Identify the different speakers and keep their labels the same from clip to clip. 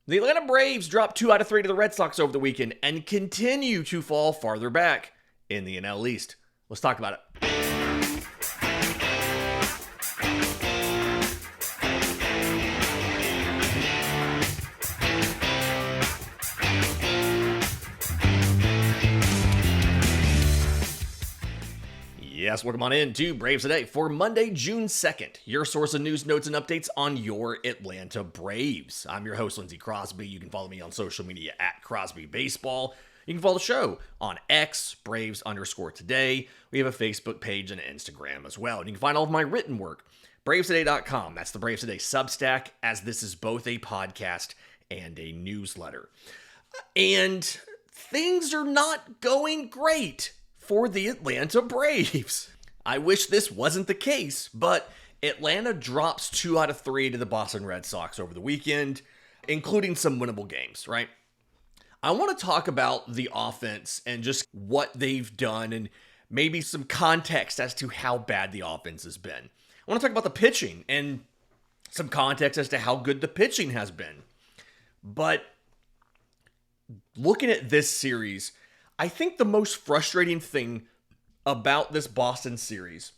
Speaker 1: The Atlanta Braves dropped 2 out of 3 to the Red Sox over the weekend and continue to fall farther back in the NL East. Let's talk about it. Yes, welcome on in to Braves Today for Monday, June 2nd, your source of news, notes, and updates on your Atlanta Braves. I'm your host, Lindsay Crosby. You can follow me on social media at Crosby Baseball. You can follow the show on X, Braves_today. We have a Facebook page and Instagram as well. And you can find all of my written work, BravesToday.com. That's the Braves Today Substack, as this is both a podcast and a newsletter. And things are not going great for the Atlanta Braves. I wish this wasn't the case, but Atlanta drops 2 out of 3 to the Boston Red Sox over the weekend, including some winnable games, right? I want to talk about the offense and just what they've done and maybe some context as to how bad the offense has been. I want to talk about the pitching and some context as to how good the pitching has been. But looking at this series, I think the most frustrating thing about this Boston series,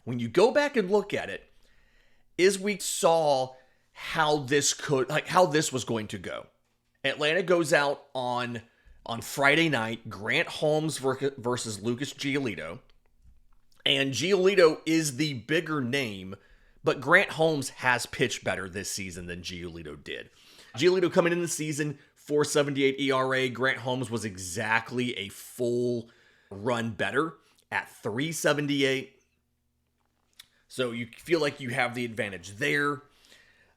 Speaker 1: when you go back and look at it, is we saw how this was going to go. Atlanta goes out on Friday night, Grant Holmes versus Lucas Giolito. And Giolito is the bigger name, but Grant Holmes has pitched better this season than Giolito did. Giolito coming in the season, 4.78 ERA. Grant Holmes was exactly a full run better at 3.78. So you feel like you have the advantage there.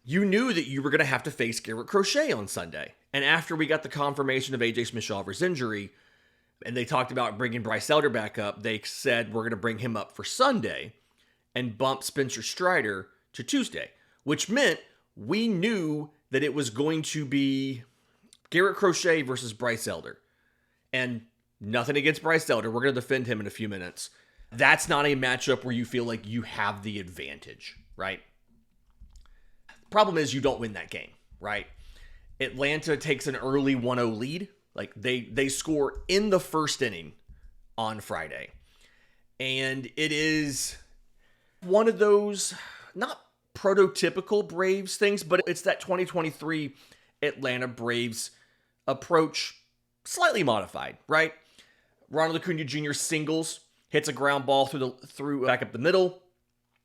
Speaker 1: You knew that you were going to have to face Garrett Crochet on Sunday. And after we got the confirmation of AJ Smith-Shawver's injury, and they talked about bringing Bryce Elder back up, they said we're going to bring him up for Sunday and bump Spencer Strider to Tuesday, which meant we knew that it was going to be Garrett Crochet versus Bryce Elder. And nothing against Bryce Elder. We're going to defend him in a few minutes. That's not a matchup where you feel like you have the advantage, right? Problem is you don't win that game, right? Atlanta takes an early 1-0 lead. Like they score in the first inning on Friday. And it is one of those, not prototypical Braves things, but it's that 2023 Atlanta Braves approach, slightly modified, right? Ronald Acuna Jr. singles, hits a ground ball through back up the middle,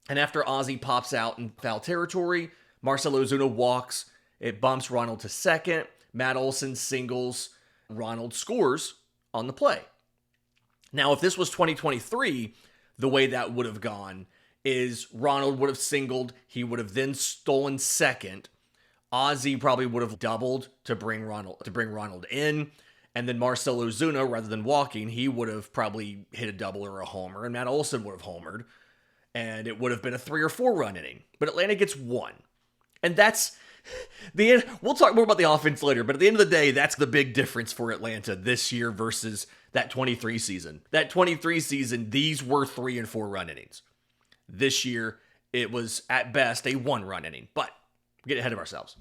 Speaker 1: and after Ozzie pops out in foul territory, Marcell Ozuna walks, it bumps Ronald to second, Matt Olson singles, Ronald scores on the play. Now, if this was 2023, the way that would have gone is Ronald would have singled, he would have then stolen second, Ozzie probably would have doubled to bring Ronald in, and then Marcell Ozuna, rather than walking, he would have probably hit a double or a homer, and Matt Olson would have homered, and it would have been a 3 or 4 run inning. But Atlanta gets 1. And that's the end. We'll talk more about the offense later, but at the end of the day, that's the big difference for Atlanta this year versus that 23 season. That 23 season, these were 3 and 4 run innings. This year, it was at best a 1 run inning, but we get ahead of ourselves.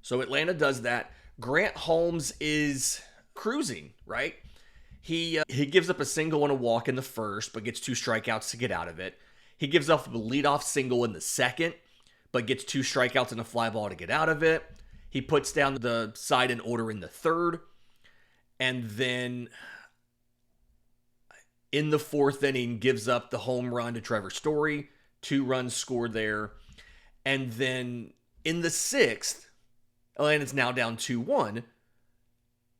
Speaker 1: So Atlanta does that. Grant Holmes is cruising, right? He gives up a single and a walk in the first, but gets 2 strikeouts to get out of it. He gives up a leadoff single in the second, but gets 2 strikeouts and a fly ball to get out of it. He puts down the side in order in the third. And then in the 4th inning, gives up the home run to Trevor Story. 2 runs scored there. And then in the 6th, Atlanta's now down 2-1.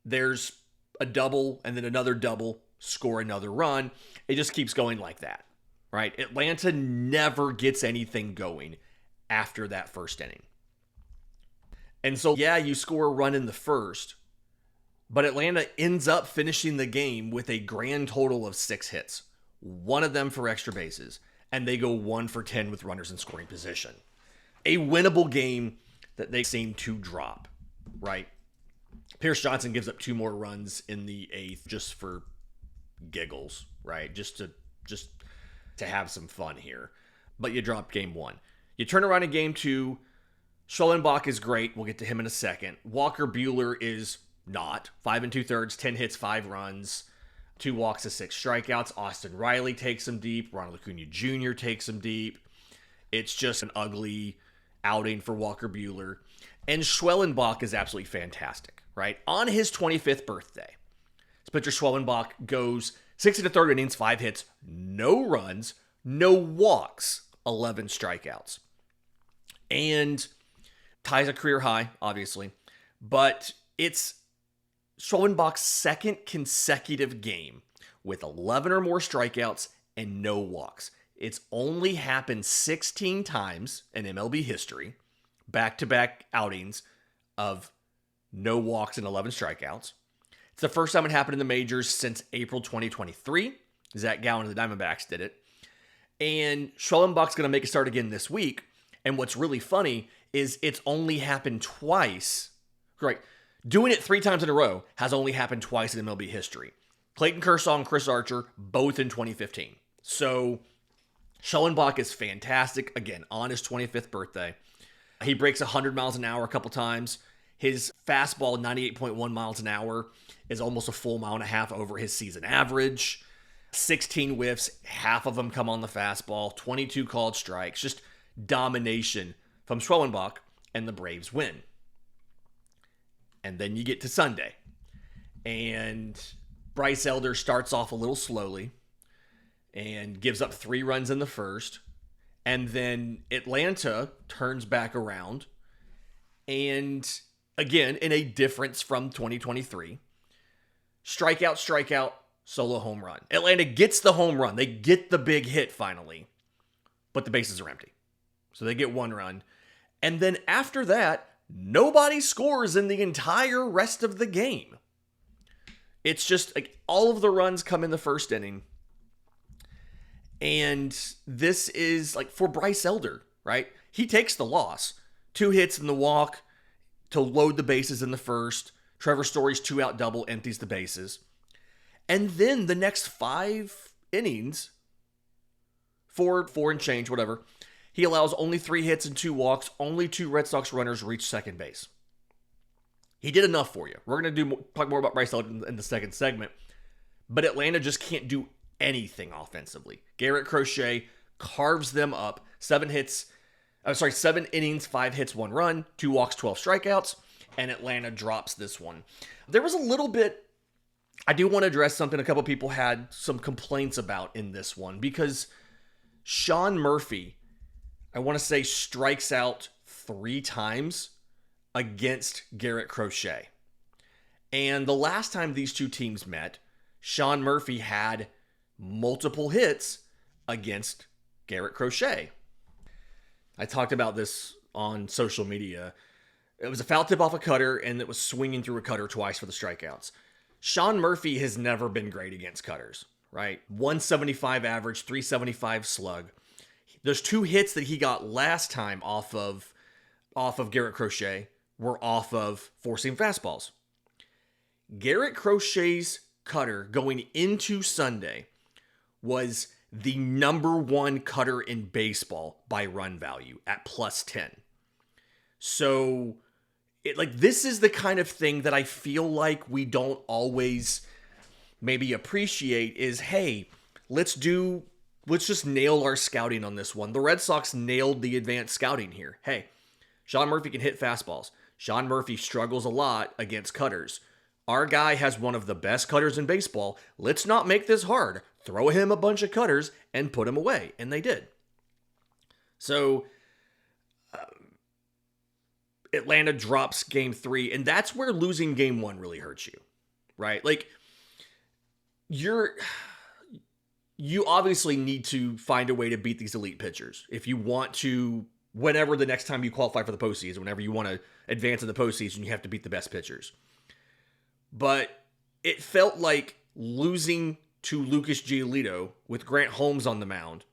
Speaker 1: There's a double and then another double, score another run. It just keeps going like that, right? Atlanta never gets anything going after that first inning. And so, yeah, you score a run in the first, but Atlanta ends up finishing the game with a grand total of 6 hits, 1 of them for extra bases, and they go 1 for 10 with runners in scoring position. A winnable game that they seem to drop, right? Pierce Johnson gives up 2 more runs in the 8th just for giggles, right? Just to have some fun here. But you drop game 1. You turn around in game 2. Schellenbach is great. We'll get to him in a second. Walker Buehler is not. 5 2/3, 10 hits, 5 runs, 2 walks to 6 strikeouts. Austin Riley takes him deep. Ronald Acuna Jr. takes him deep. It's just an ugly outing for Walker Buehler. And Schellenbach is absolutely fantastic, right? On his 25th birthday, pitcher Schellenbach goes 6 1/3 innings, 5 hits, no runs, no walks, 11 strikeouts. And ties a career high, obviously. But it's Schellenbach's second consecutive game with 11 or more strikeouts and no walks. It's only happened 16 times in MLB history, back-to-back outings of no walks and 11 strikeouts. It's the first time it happened in the majors since April 2023. Zach Gallen of the Diamondbacks did it. And Schellenbach's going to make a start again this week. And what's really funny is it's only happened twice. Right. Doing it 3 times in a row has only happened twice in MLB history. Clayton Kershaw and Chris Archer, both in 2015. So Schellenbach is fantastic, again, on his 25th birthday. He breaks 100 miles an hour a couple times. His fastball, 98.1 miles an hour, is almost a full mile and a half over his season average. 16 whiffs, half of them come on the fastball, 22 called strikes, just domination from Schellenbach, and the Braves win. And then you get to Sunday, and Bryce Elder starts off a little slowly and gives up 3 runs in the first, and then Atlanta turns back around, and again, in a difference from 2023, strikeout, solo home run. Atlanta gets the home run. They get the big hit finally, but the bases are empty. So they get 1 run. And then after that, nobody scores in the entire rest of the game. It's just like all of the runs come in the first inning. And this is like for Bryce Elder, right? He takes the loss. 2 hits in the walk to load the bases in the first. Trevor Story's 2-out double empties the bases. And then the next 5 innings, 4 and change, whatever, he allows only 3 hits and 2 walks. Only 2 Red Sox runners reach second base. He did enough for you. We're going to talk more about Bryce Elder in the second segment. But Atlanta just can't do anything offensively. Garrett Crochet carves them up. 7 innings, 5 hits, 1 run, 2 walks, 12 strikeouts. And Atlanta drops this one. There was a little bit, I do want to address something a couple people had some complaints about in this one, because Sean Murphy, I want to say, strikes out 3 times against Garrett Crochet. And the last time these two teams met, Sean Murphy had multiple hits against Garrett Crochet. I talked about this on social media. It was a foul tip off a cutter, and it was swinging through a cutter twice for the strikeouts. Sean Murphy has never been great against cutters, right? 175 average, 375 slug. Those 2 hits that he got last time off of Garrett Crochet were off of four-seam fastballs. Garrett Crochet's cutter going into Sunday was the number 1 cutter in baseball by run value at +10. So this is the kind of thing that I feel like we don't always maybe appreciate is, hey, let's just nail our scouting on this one. The Red Sox nailed the advanced scouting here. Hey, Sean Murphy can hit fastballs. Sean Murphy struggles a lot against cutters. Our guy has one of the best cutters in baseball. Let's not make this hard. Throw him a bunch of cutters and put him away. And they did. So Atlanta drops game 3, and that's where losing game 1 really hurts you, right? Like, you obviously need to find a way to beat these elite pitchers. If you want to, whenever the next time you qualify for the postseason, whenever you want to advance in the postseason, you have to beat the best pitchers. But it felt like losing to Lucas Giolito with Grant Holmes on the mound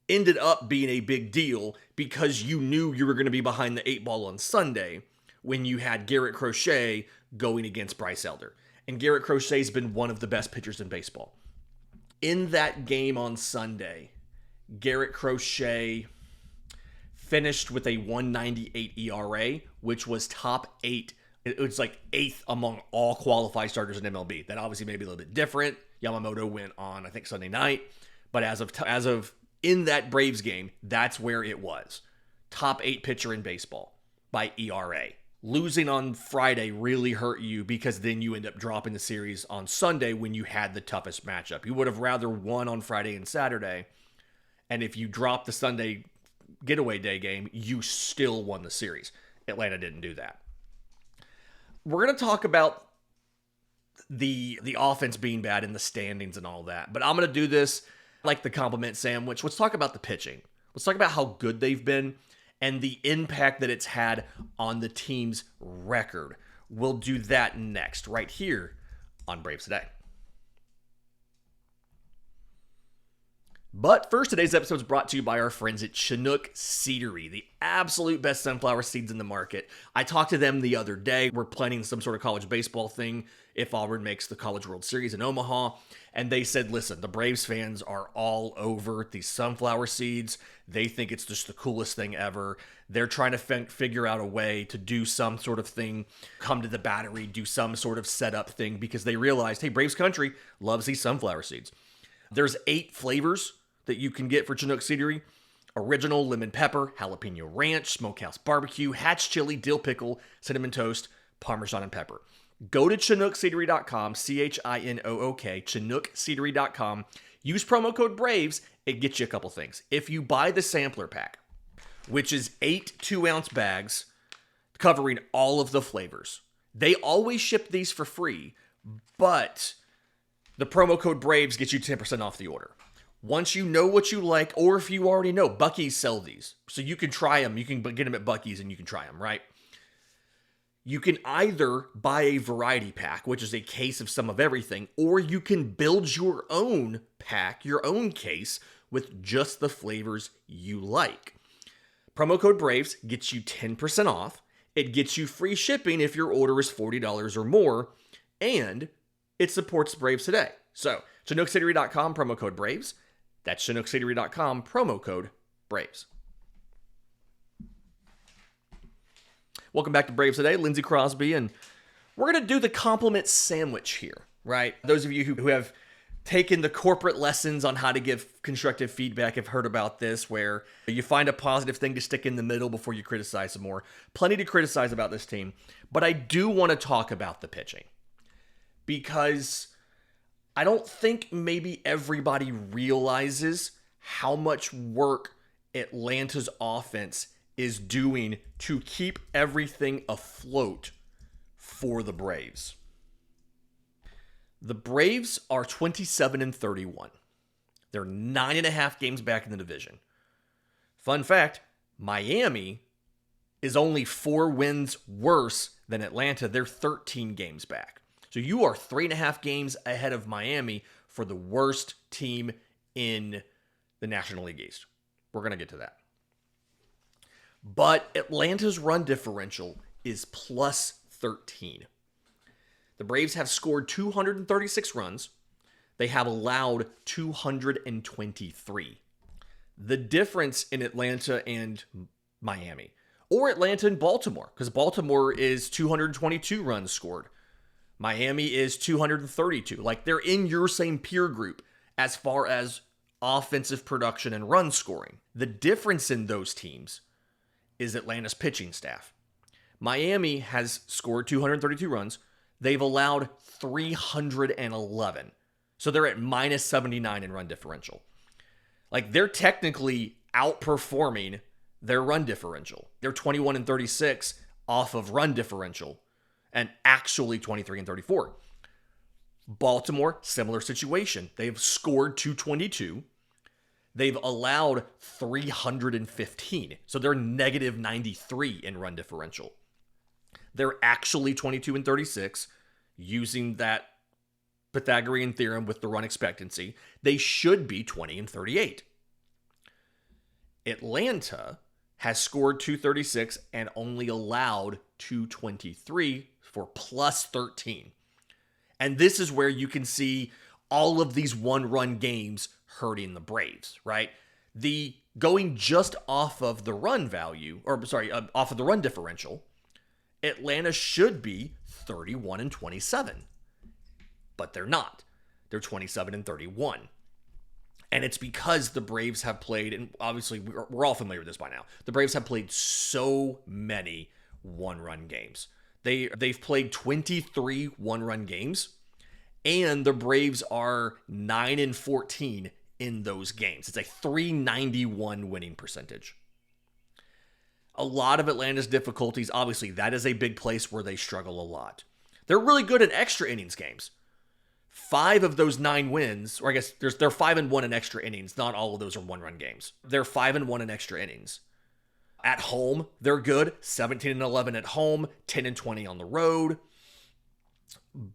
Speaker 1: ended up being a big deal because you knew you were going to be behind the 8 ball on Sunday when you had Garrett Crochet going against Bryce Elder. And Garrett Crochet's been one of the best pitchers in baseball. In that game on Sunday, Garrett Crochet finished with a 198 ERA, which was top 8. It was like 8th among all qualified starters in MLB. That obviously may be a little bit different. Yamamoto went on, I think, Sunday night. But as of in that Braves game, that's where it was. Top 8 pitcher in baseball by ERA. Losing on Friday really hurt you because then you end up dropping the series on Sunday when you had the toughest matchup. You would have rather won on Friday and Saturday. And if you drop the Sunday getaway day game, you still won the series. Atlanta didn't do that. We're going to talk about the offense being bad in the standings and all that. But I'm going to do this like the compliment sandwich. Let's talk about the pitching. Let's talk about how good they've been and the impact that it's had on the team's record. We'll do that next, right here on Braves Today. But first, today's episode is brought to you by our friends at Chinook Seedery, the absolute best sunflower seeds in the market. I talked to them the other day. We're planning some sort of college baseball thing if Auburn makes the College World Series in Omaha. And they said, listen, the Braves fans are all over these sunflower seeds. They think it's just the coolest thing ever. They're trying to figure out a way to do some sort of thing, come to the Battery, do some sort of setup thing, because they realized, hey, Braves country loves these sunflower seeds. There's 8 flavors that you can get for Chinook Seedery: original, lemon pepper, jalapeno ranch, smokehouse barbecue, hatch chili, dill pickle, cinnamon toast, parmesan, and pepper. Go to ChinookSeedery.com, CHINOOK, ChinookSeedery.com. Use promo code BRAVES. It gets you a couple things. If you buy the sampler pack, which is 8 2-ounce bags covering all of the flavors, they always ship these for free, but the promo code BRAVES gets you 10% off the order. Once you know what you like, or if you already know, Buc-ee's sell these. So you can try them. You can get them at Buc-ee's and you can try them, right? You can either buy a variety pack, which is a case of some of everything, or you can build your own pack, your own case, with just the flavors you like. Promo code BRAVES gets you 10% off. It gets you free shipping if your order is $40 or more, and it supports Braves Today. So, ChinookSeedery.com, promo code BRAVES. That's ChinookSeedery.com, promo code BRAVES. Welcome back to Braves Today. Lindsay Crosby, and we're going to do the compliment sandwich here, right? Those of you who have taken the corporate lessons on how to give constructive feedback have heard about this, where you find a positive thing to stick in the middle before you criticize some more. Plenty to criticize about this team, but I do want to talk about the pitching, because I don't think maybe everybody realizes how much work Atlanta's offense is doing to keep everything afloat for the Braves. The Braves are 27-31. They're 9.5 games back in the division. Fun fact, Miami is only 4 wins worse than Atlanta. They're 13 games back. So you are 3.5 games ahead of Miami for the worst team in the National League East. We're going to get to that. But Atlanta's run differential is plus 13. The Braves have scored 236 runs. They have allowed 223. The difference in Atlanta and Miami, or Atlanta and Baltimore, because Baltimore is 222 runs scored. Miami is 232. Like, they're in your same peer group as far as offensive production and run scoring. The difference in those teams is Atlanta's pitching staff. Miami has scored 232 runs. They've allowed 311. So they're at minus 79 in run differential. Like, they're technically outperforming their run differential. They're 21-36 off of run differential, and actually 23-34. Baltimore, similar situation. They've scored 222. They've allowed 315. So they're negative 93 in run differential. They're actually 22-36 using that Pythagorean theorem with the run expectancy. They should be 20-38. Atlanta has scored 236 and only allowed 223 for plus 13. And this is where you can see all of these one-run games hurting the Braves, right? The Going just off of the run value, off of the run differential, Atlanta should be 31-27. But they're not. They're 27-31. And it's because the Braves have played, and obviously we're all familiar with this by now, the Braves have played so many one-run games. They've played 23 one-run games, and the Braves are 9-14 in those games. It's a .391 winning percentage. A lot of Atlanta's difficulties, obviously, that is a big place where they struggle a lot. They're really good in extra innings games. 5 of those 9 wins, or I guess they're 5-1 in extra innings. Not all of those are one-run games. They're 5-1 in extra innings. At home, they're good. 17-11 at home, 10-20 on the road.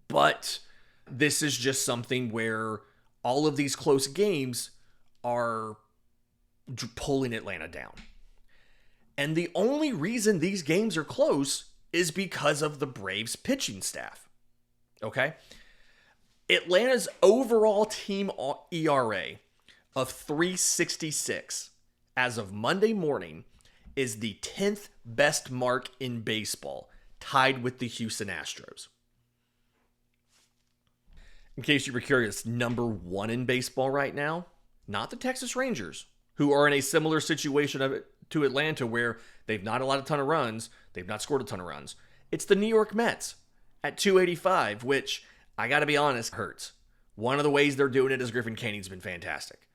Speaker 1: But this is just something where all of these close games are pulling Atlanta down. And the only reason these games are close is because of the Braves pitching staff. Okay? Atlanta's overall team ERA of 3.66 as of Monday morning is the 10th best mark in baseball, tied with the Houston Astros. In case you were curious, number 1 in baseball right now, not the Texas Rangers, who are in a similar situation to Atlanta where they've not allowed a ton of runs, they've not scored a ton of runs. It's the New York Mets at 285, which, I gotta be honest, hurts. One of the ways they're doing it is Griffin Canning's been fantastic.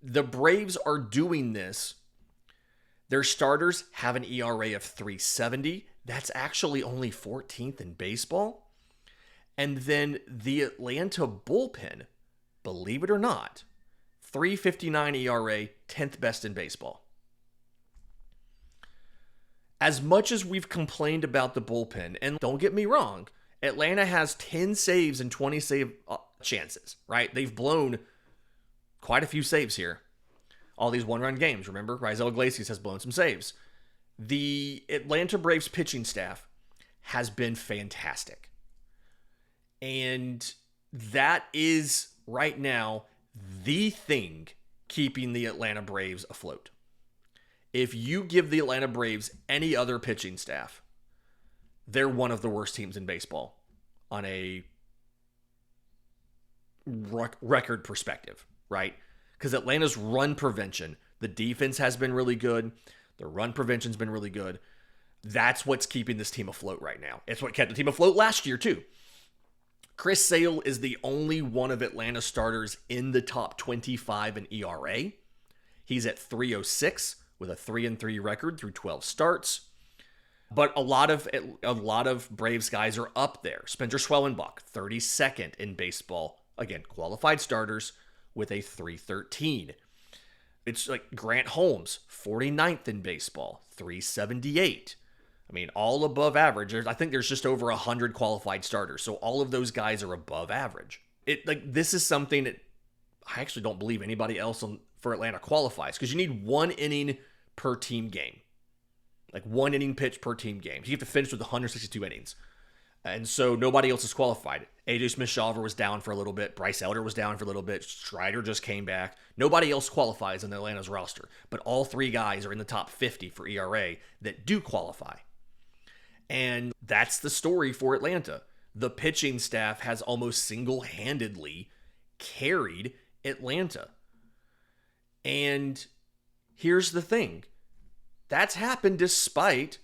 Speaker 1: The Braves are doing this. Their starters have an ERA of 3.70. That's actually only 14th in baseball. And then the Atlanta bullpen, believe it or not, 3.59 ERA, 10th best in baseball. As much as we've complained about the bullpen, and don't get me wrong, Atlanta has 10 saves and 20 save chances, right? They've blown quite a few saves here. All these one-run games, remember? Raisel Iglesias has blown some saves. The Atlanta Braves pitching staff has been fantastic. And that is, right now, the thing keeping the Atlanta Braves afloat. If you give the Atlanta Braves any other pitching staff, they're one of the worst teams in baseball on a record perspective, right? Because Atlanta's run prevention, the defense has been really good. The run prevention's been really good. That's what's keeping this team afloat right now. It's what kept the team afloat last year, too. Chris Sale is the only one of Atlanta's starters in the top 25 in ERA. He's at 3.06 with a 3-3 record through 12 starts. But a lot of Braves guys are up there. Spencer Schwellenbach, 32nd in baseball. Again, qualified starters with a 3.13. It's like Grant Holmes, 49th in baseball, 3.78. I mean, all above average. I think there's just over 100 qualified starters. So all of those guys are above average. This is something that I actually don't believe anybody else for Atlanta qualifies, because you need 1 inning per team game. Like 1 inning pitch per team game. You have to finish with 162 innings. And so nobody else is qualified. AJ Smith-Shawver was down for a little bit. Bryce Elder was down for a little bit. Strider just came back. Nobody else qualifies in Atlanta's roster. But all 3 guys are in the top 50 for ERA that do qualify. And that's the story for Atlanta. The pitching staff has almost single-handedly carried Atlanta. And here's the thing. That's happened despite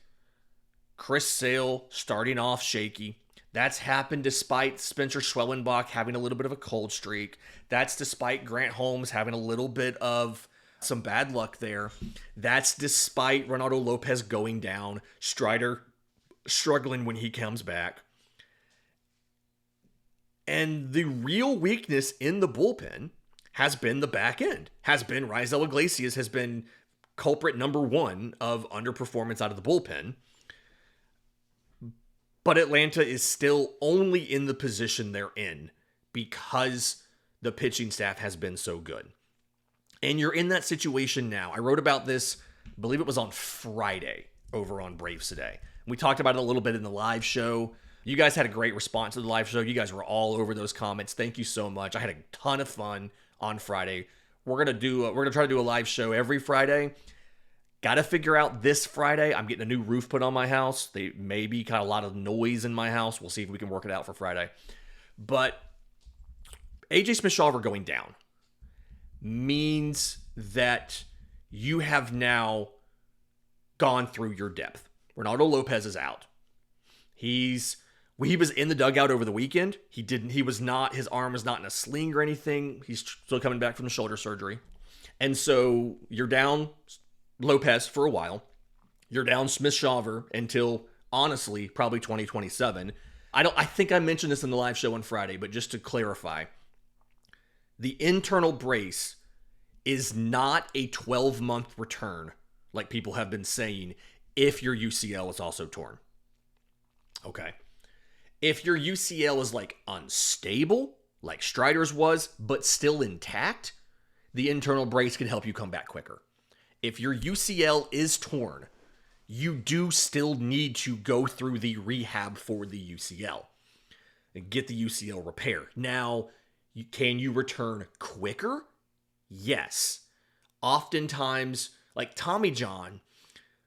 Speaker 1: Chris Sale starting off shaky. That's happened despite Spencer Schwellenbach having a little bit of a cold streak. That's despite Grant Holmes having a little bit of some bad luck there. That's despite Ronaldo Lopez going down. Strider struggling when he comes back. And the real weakness in the bullpen has been the back end. Has been Raisel Iglesias has been culprit number 1 of underperformance out of the bullpen. But Atlanta is still only in the position they're in because the pitching staff has been so good. And you're in that situation now. I wrote about this, I believe it was on Friday, over on Braves Today. We talked about it a little bit in the live show. You guys had a great response to the live show. You guys were all over those comments. Thank you so much. I had a ton of fun on Friday We're gonna try to do a live show every Friday. Got to figure out this Friday. I'm getting a new roof put on my house. They maybe got a lot of noise in my house. We'll see if we can work it out for Friday. But AJ Smith-Shawver going down means that you have now gone through your depth. Ronaldo Lopez is out. He was in the dugout over the weekend. His arm was not in a sling or anything. He's still coming back from the shoulder surgery. And so you're down Lopez for a while. You're down Smith-Shawver until, honestly, probably 2027. I think I mentioned this in the live show on Friday, but just to clarify, the internal brace is not a 12-month return like people have been saying if your UCL is also torn. Okay. If your UCL is like unstable, like Strider's was, but still intact, the internal brace can help you come back quicker. If your UCL is torn, you do still need to go through the rehab for the UCL and get the UCL repair. Now, can you return quicker? Yes. Oftentimes, like Tommy John,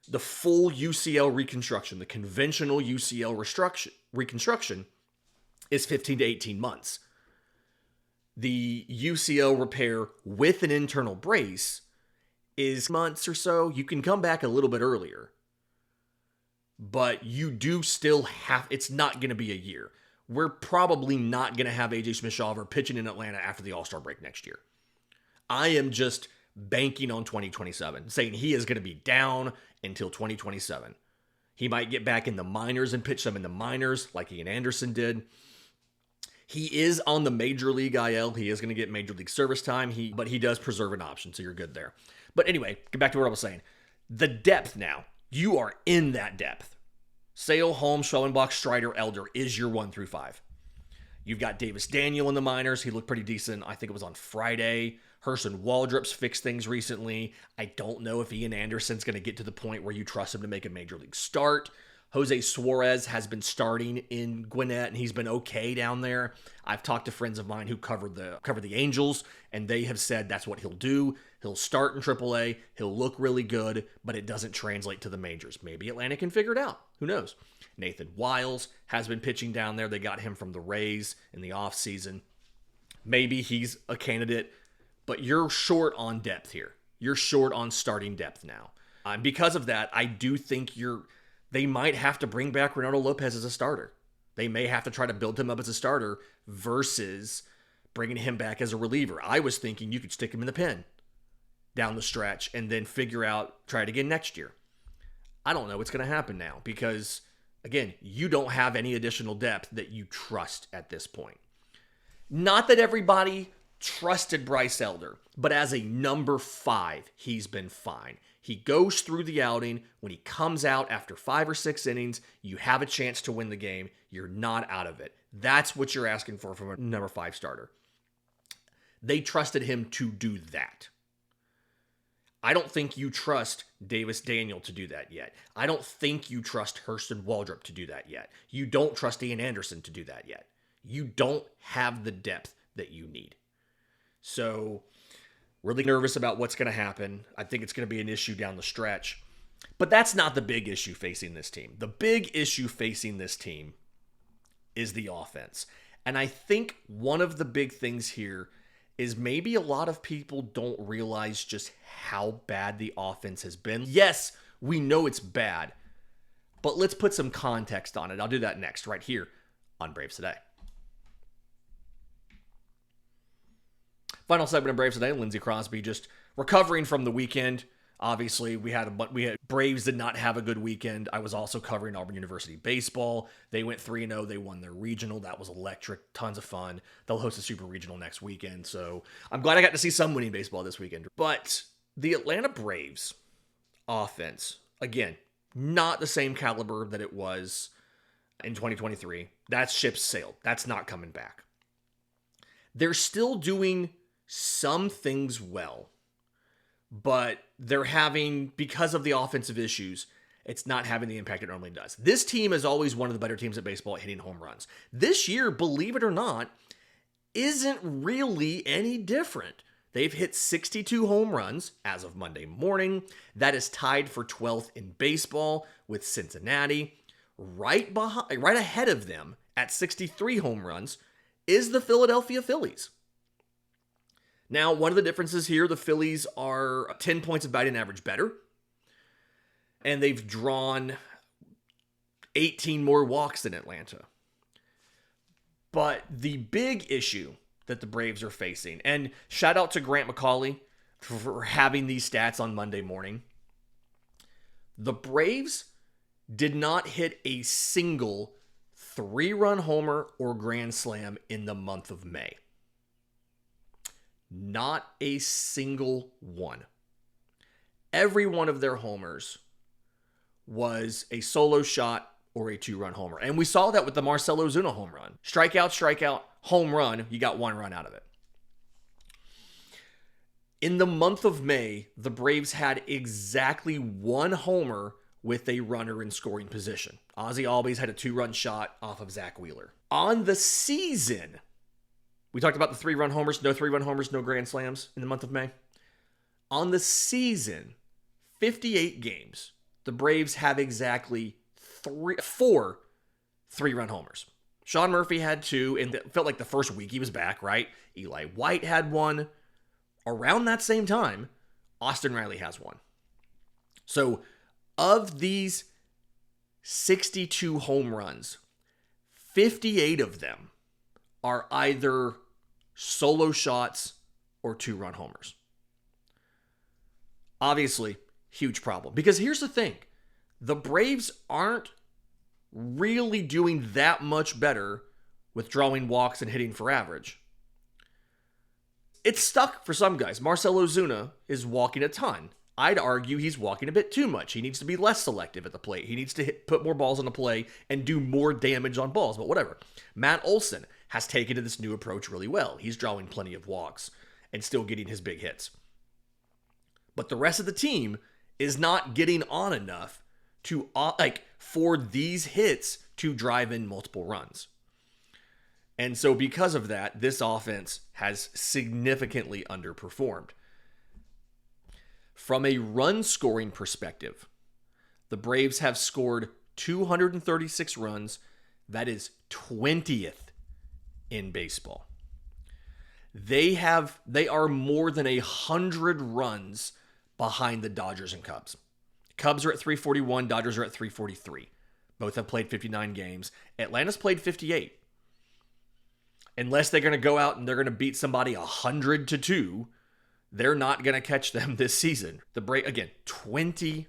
Speaker 1: the full UCL reconstruction, the conventional UCL reconstruction is 15 to 18 months. The UCL repair with an internal brace is months or so. You can come back a little bit earlier, but you do still have, it's not going to be a year. We're probably not going to have AJ Smith-Shawver pitching in Atlanta after the All-Star break next year. I am just banking on 2027, saying he is going to be down until 2027. He might get back in the minors and pitch some in the minors like Ian Anderson did. He is on the Major League IL. He is going to get Major League service time, but he does preserve an option, so you're good there. But anyway, get back to what I was saying. The depth now. You are in that depth. Sale, Holmes, Schellenbach, Strider, Elder is your 1 through 5. You've got Davis Daniel in the minors. He looked pretty decent. I think it was on Friday. Hurston Waldrop's fixed things recently. I don't know if Ian Anderson's going to get to the point where you trust him to make a major league start. Jose Suarez has been starting in Gwinnett, and he's been okay down there. I've talked to friends of mine who cover the Angels, and they have said that's what he'll do. He'll start in AAA. He'll look really good, but it doesn't translate to the majors. Maybe Atlanta can figure it out. Who knows? Nathan Wiles has been pitching down there. They got him from the Rays in the offseason. Maybe he's a candidate, but you're short on depth here. You're short on starting depth now. Because of that, I do think they might have to bring back Ronaldo Lopez as a starter. They may have to try to build him up as a starter versus bringing him back as a reliever. I was thinking you could stick him in the pen down the stretch and then try it again next year. I don't know what's going to happen now because, again, you don't have any additional depth that you trust at this point. Not that everybody trusted Bryce Elder, but as a number 5, he's been fine. He goes through the outing. When he comes out after 5 or 6 innings, you have a chance to win the game. You're not out of it. That's what you're asking for from a number 5 starter. They trusted him to do that. I don't think you trust Davis Daniel to do that yet. I don't think you trust Hurston Waldrop to do that yet. You don't trust Ian Anderson to do that yet. You don't have the depth that you need. So, really nervous about what's going to happen. I think it's going to be an issue down the stretch. But that's not the big issue facing this team. The big issue facing this team is the offense. And I think one of the big things here is maybe a lot of people don't realize just how bad the offense has been. Yes, we know it's bad, but let's put some context on it. I'll do that next, right here on Braves Today. Final segment of Braves Today, Lindsay Crosby just recovering from the weekend. Obviously, we had Braves did not have a good weekend. I was also covering Auburn University baseball. They went 3-0. They won their regional. That was electric. Tons of fun. They'll host a super regional next weekend. So I'm glad I got to see some winning baseball this weekend. But the Atlanta Braves offense, again, not the same caliber that it was in 2023. That ship's sailed. That's not coming back. They're still doing some things well. But they're having, because of the offensive issues, it's not having the impact it normally does. This team is always one of the better teams at baseball at hitting home runs. This year, believe it or not, isn't really any different. They've hit 62 home runs as of Monday morning. That is tied for 12th in baseball with Cincinnati. Right ahead of them at 63 home runs is the Philadelphia Phillies. Now, one of the differences here, the Phillies are 10 points of batting average better, and they've drawn 18 more walks than Atlanta. But the big issue that the Braves are facing, and shout out to Grant McCauley for having these stats on Monday morning, the Braves did not hit a single 3-run homer or grand slam in the month of May. Not a single one. Every one of their homers was a solo shot or a 2-run homer. And we saw that with the Marcell Ozuna home run. Strikeout, home run, you got 1 run out of it. In the month of May, the Braves had exactly 1 homer with a runner in scoring position. Ozzie Albies had a 2-run shot off of Zach Wheeler. On the season, we talked about the 3-run homers, no 3-run homers, no grand slams in the month of May. On the season, 58 games, the Braves have exactly 4 3-run homers. Sean Murphy had 2, and it felt like the first week he was back, right? Eli White had 1. Around that same time, Austin Riley has 1. So, of these 62 home runs, 58 of them are either solo shots or 2-run homers. Obviously, huge problem. Because here's the thing. The Braves aren't really doing that much better with drawing walks and hitting for average. It's stuck for some guys. Marcell Ozuna is walking a ton. I'd argue he's walking a bit too much. He needs to be less selective at the plate. He needs to put more balls on the play and do more damage on balls, but whatever. Matt Olson has taken to this new approach really well. He's drawing plenty of walks and still getting his big hits. But the rest of the team is not getting on enough to for these hits to drive in multiple runs. And so because of that, this offense has significantly underperformed. From a run scoring perspective, the Braves have scored 236 runs. That is 20th in baseball. They are more than 100 runs behind the Dodgers and Cubs. Cubs are at 341, Dodgers are at 343. Both have played 59 games. Atlanta's played 58. Unless they're going to go out and they're going to beat somebody 100-2, they're not going to catch them this season. The Braves, again, 20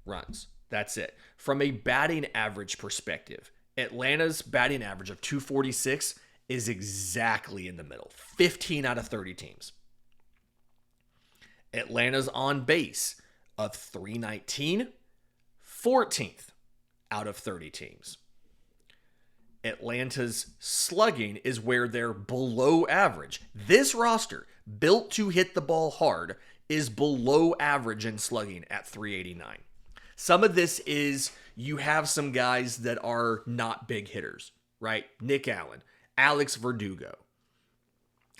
Speaker 1: runs. That's it. From a batting average perspective, Atlanta's batting average of 246 is exactly in the middle. 15 out of 30 teams. Atlanta's on base of 319, 14th out of 30 teams. Atlanta's slugging is where they're below average. This roster, built to hit the ball hard, is below average in slugging at 389. Some of this is you have some guys that are not big hitters, right? Nick Allen, Alex Verdugo.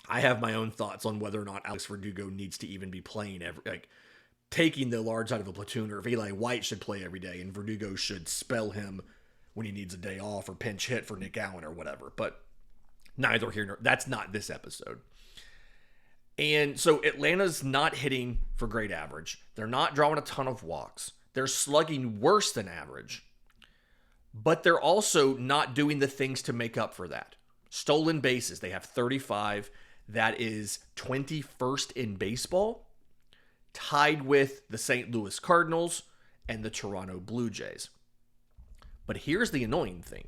Speaker 1: I have my own thoughts on whether or not Alex Verdugo needs to even be playing taking the large out of a platoon, or if Eli White should play every day and Verdugo should spell him when he needs a day off or pinch hit for Nick Allen or whatever. But neither here nor that's not this episode. And so Atlanta's not hitting for great average. They're not drawing a ton of walks. They're slugging worse than average. But they're also not doing the things to make up for that. Stolen bases, they have 35. That is 21st in baseball, tied with the St. Louis Cardinals and the Toronto Blue Jays. But here's the annoying thing.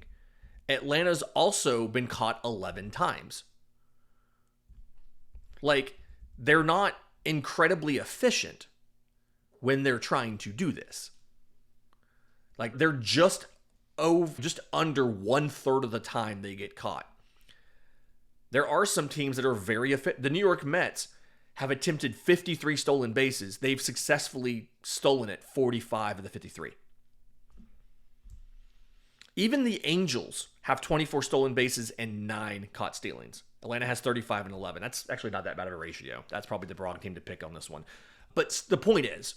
Speaker 1: Atlanta's also been caught 11 times. They're not incredibly efficient when they're trying to do this. They're just under 1/3 of the time they get caught. There are some teams that are very efficient. The New York Mets have attempted 53 stolen bases. They've successfully stolen it 45 of the 53. Even the Angels have 24 stolen bases and 9 caught stealings. Atlanta has 35 and 11. That's actually not that bad of a ratio. That's probably the wrong team to pick on this one. But the point is,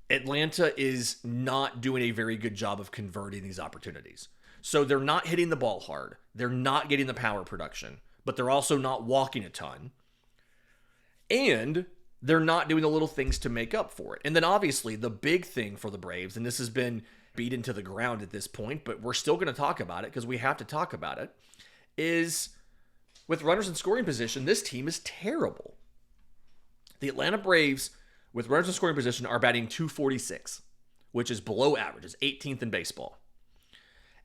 Speaker 1: Atlanta is not doing a very good job of converting these opportunities. So they're not hitting the ball hard. They're not getting the power production, but they're also not walking a ton. And they're not doing the little things to make up for it. And then obviously the big thing for the Braves, and this has been beaten to the ground at this point, but we're still going to talk about it because we have to talk about it, is with runners in scoring position, this team is terrible. The Atlanta Braves, with runners in scoring position, are batting .246, which is below average. It's 18th in baseball.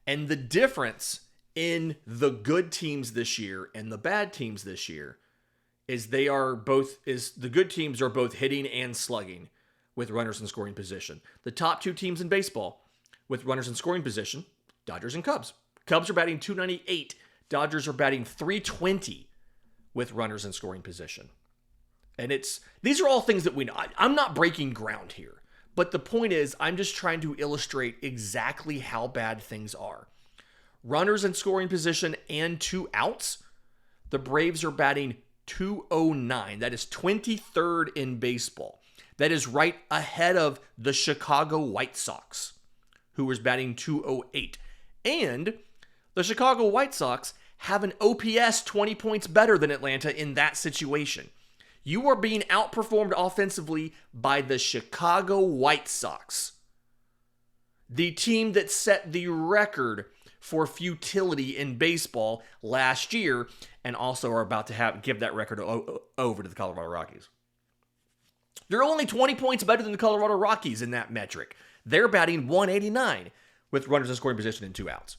Speaker 1: And the difference in the good teams this year and the bad teams this year is the good teams are both hitting and slugging with runners in scoring position. The top two teams in baseball with runners in scoring position, Dodgers and Cubs. Cubs are batting .298. Dodgers are batting .320 with runners in scoring position. And these are all things that we know. I'm not breaking ground here. But the point is, I'm just trying to illustrate exactly how bad things are. Runners in scoring position and 2 outs, the Braves are batting .209. That is 23rd in baseball. That is right ahead of the Chicago White Sox, who was batting .208. And the Chicago White Sox have an OPS 20 points better than Atlanta in that situation. You are being outperformed offensively by the Chicago White Sox, the team that set the record for futility in baseball last year, and also are about to give that record over to the Colorado Rockies. They're only 20 points better than the Colorado Rockies in that metric. They're batting .189 with runners in scoring position and 2 outs.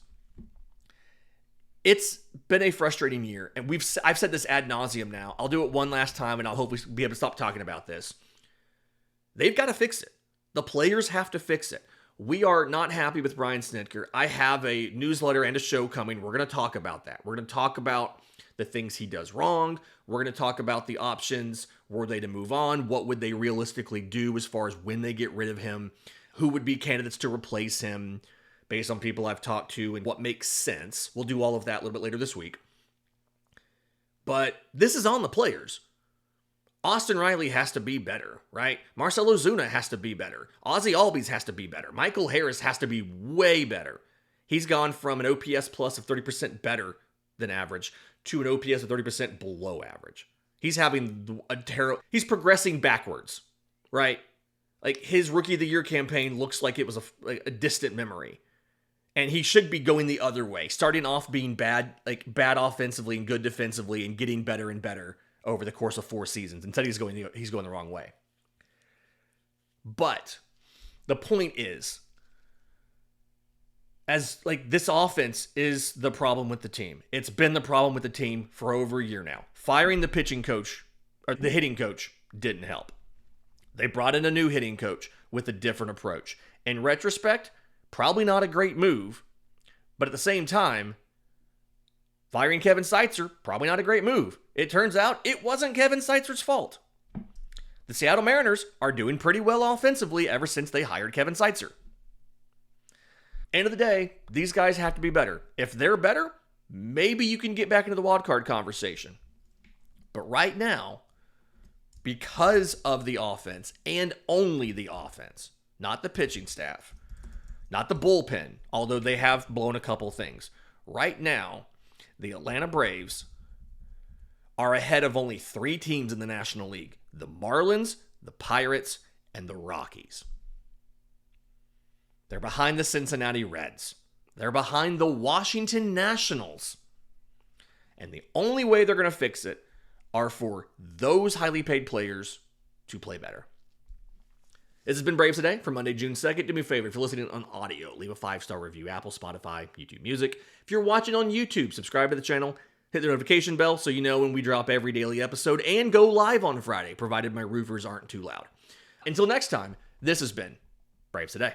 Speaker 1: It's been a frustrating year, and I've said this ad nauseum now. I'll do it one last time, and I'll hopefully be able to stop talking about this. They've got to fix it. The players have to fix it. We are not happy with Brian Snitker. I have a newsletter and a show coming. We're going to talk about that. We're going to talk about the things he does wrong. We're going to talk about the options. Were they to move on? What would they realistically do as far as when they get rid of him? Who would be candidates to replace him based on people I've talked to and what makes sense? We'll do all of that a little bit later this week. But this is on the players. Austin Riley has to be better, right? Marcell Ozuna has to be better. Ozzie Albies has to be better. Michael Harris has to be way better. He's gone from an OPS plus of 30% better than average to an OPS of 30% below average. He's having he's progressing backwards, right? Like his Rookie of the Year campaign looks like it was a distant memory. And he should be going the other way, starting off being bad offensively and good defensively and getting better and better over the course of 4 seasons. Instead, he's going the wrong way. But the point is, this offense is the problem with the team. It's been the problem with the team for over a year now. Firing the pitching coach, or the hitting coach, didn't help. They brought in a new hitting coach with a different approach. In retrospect, probably not a great move, but at the same time, firing Kevin Seitzer, probably not a great move. It turns out it wasn't Kevin Seitzer's fault. The Seattle Mariners are doing pretty well offensively ever since they hired Kevin Seitzer. End of the day, these guys have to be better. If they're better, maybe you can get back into the wild card conversation. But right now, because of the offense and only the offense, not the pitching staff, not the bullpen, although they have blown a couple things. Right now, the Atlanta Braves are ahead of only 3 teams in the National League: the Marlins, the Pirates, and the Rockies. They're behind the Cincinnati Reds. They're behind the Washington Nationals. And the only way they're going to fix it are for those highly paid players to play better. This has been Braves Today for Monday, June 2nd. Do me a favor, if you're listening on audio, leave a 5-star review, Apple, Spotify, YouTube Music. If you're watching on YouTube, subscribe to the channel, hit the notification bell so you know when we drop every daily episode, and go live on Friday, provided my roofers aren't too loud. Until next time, this has been Braves Today.